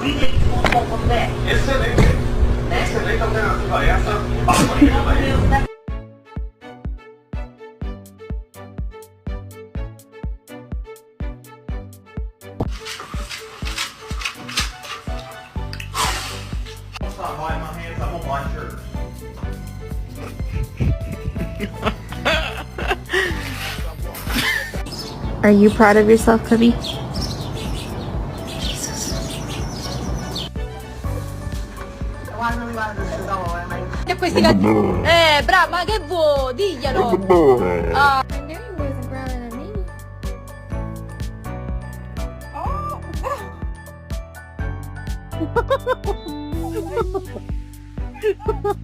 discuto con te. Excelente alternativa essa. Why my hands up on my shirt? Are you proud of yourself, Cubby? E questi gatti. Brava, ma che vuoi? Diglielo. Ah. I knew he wasn't growling at me.